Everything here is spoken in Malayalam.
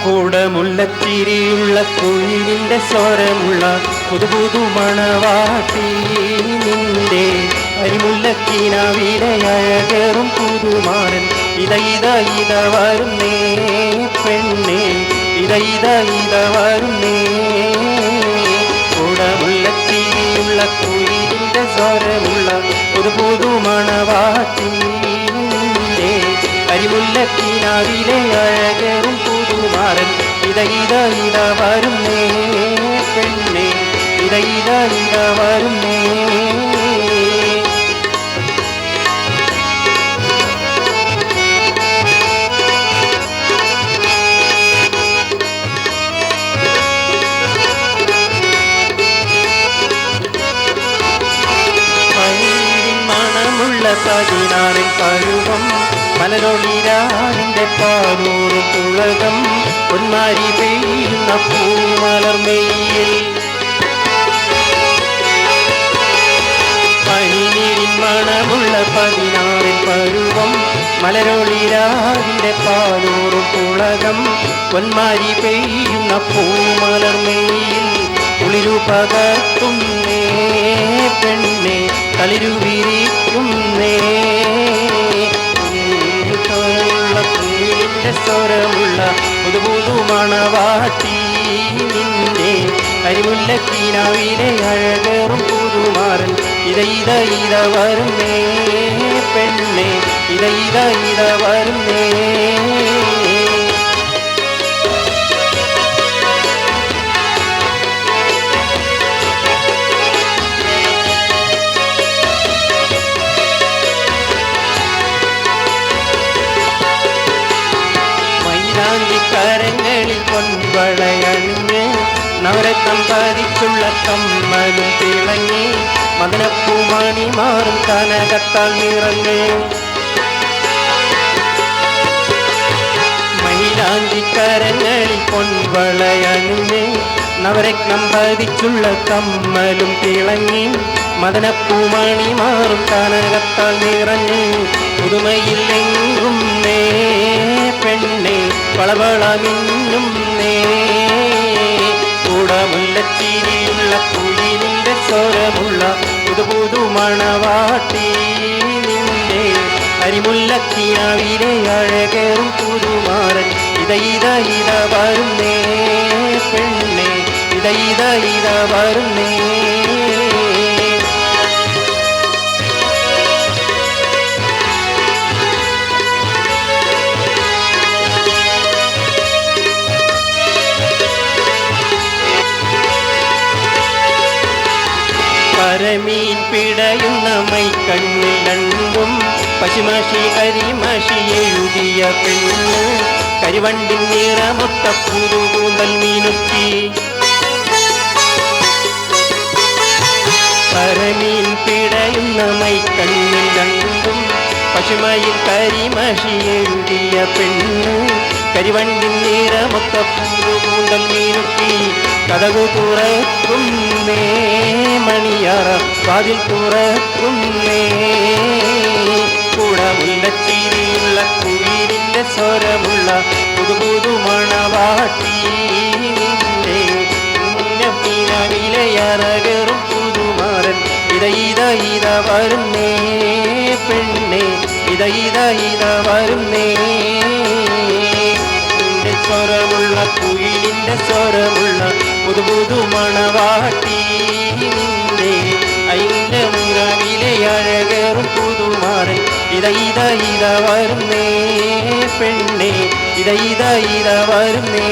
കൂടമുല്ലച്ചിരിയുള്ള കുയിലിൻ്റെ സ്വരമുള്ള പുതുപുതു മണവാട്ടി നിന്റെ അരിമുല്ലക്കിനാവിലെ അഴകേറും പുതുമാരൻ ഇത വരുന്നേ പെണ്ണേ ഇത വരുന്നേ കൂടമുല്ലച്ചിരിയുള്ള കുയിലിൻ്റെ സ്വരമുള്ള പുതുപുതു മണവാട്ടി നിന്റെ അരിമുല്ലക്കിനാവിലെ അഴകേറും പുതുമാരൻ ഇത വരുന്നേ പെണ്ണേ ഇത വരുന്നേ മണമുള്ള പതിനാറിൻ പരുവം മലരൊളിരാവിൻ്റെ പാതൂറും പുളകം പൊന്മാരി പെയ്യുന്ന പൂമലർമെയിൽ പനിനീരിൻ മണമുള്ള പതിനാറിൻ പരുവം മലരൊളിരാവിൻ്റെ പാതൂറും പുളകം പൊന്മാരി പെയ്യുന്ന പൂമലർമെയിൽ കുളിരു പകർത്തുന്നേ പെണ്ണേ കളിരു വിരിക്കുന്നേ സ്വരമുള്ള പുതുപുതു മണവാട്ടി നിന്റെ അരിമുല്ലക്കിനാവിലെ അഴകേറും പുതുമാരൻ ഇത വരുന്നേ പെണ്ണേ ഇത വരുന്നേ കരങ്ങളിൽ പൊൻവളയണിഞ്ഞ് നവരത്നം പതിച്ചുള്ള കമ്മലും തിളങ്ങി മദനപ്പൂമണി മാറും കനകത്താൽ നിറഞ്ഞ് മൈലാഞ്ചിക്കരങ്ങളിൽ പൊൻവളയണിഞ്ഞ് നവരത്നം പതിച്ചുള്ള കമ്മലും തിളങ്ങി മദനപ്പൂമണി മാറും കനകത്താൽ നിറഞ്ഞ് പുതുമയിൽ എങ്ങും നേ പെണ്ണേ വളവളമിന്നും നേ കൂടമുല്ലച്ചിരിയുള്ള കുയിലിൻ്റെ സ്വരമുള്ള പുതുപുതു മണവാട്ടി നിന്റെ അരിമുല്ലക്കിനാവിലെ അഴകേറും പുതുമാരൻ ഇത വരുന്നേ പെണ്ണേ ഇത വരുന്നേ പരമീൻ പിടയുന്ന മൈക്കണ്ണിൽ രണ്ടും പശുമഷി കരിമഷി എഴുതിയ പെണ്ണ് കരിവണ്ടിൻ നിറമൊത്ത പുതുകൂന്തൽ മീനുക്കി പരമീൻ പിടയുന്ന മൈക്കണ്ണിൽ രണ്ടും പശുമയിൽ കരിമഷി എഴുതിയ പെണ്ണ് കരിവണ്ടിൻ നിറമൊത്ത പുതുകൂന്തൽ മീനുക്കി കതകു തുറക്കുന്നേ മണിയറ വാതിൽ തുറക്കുന്നേ കൂടമുല്ലച്ചിരിയുള്ള കുയിലിൻ്റെ സ്വരമുള്ള പുതുപുതു മണവാട്ടി നിന്റെ മുന്നപ്പിനാവിലെ അറകേറും പുതുമാരൻ ഇത വരുന്നേ പെണ്ണേ ഇത വരുന്നേ സ്വരമുള്ള കുയിലിൻ്റെ സ്വരമുള്ള പുതുപുതു മണവാട്ടി നിന്റെ അതിൻ്റെ മുറവിലെ അഴകേറും പുതുമാരൻ ഇത വരുന്നേ പെണ്ണേ ഇത വരുന്നേ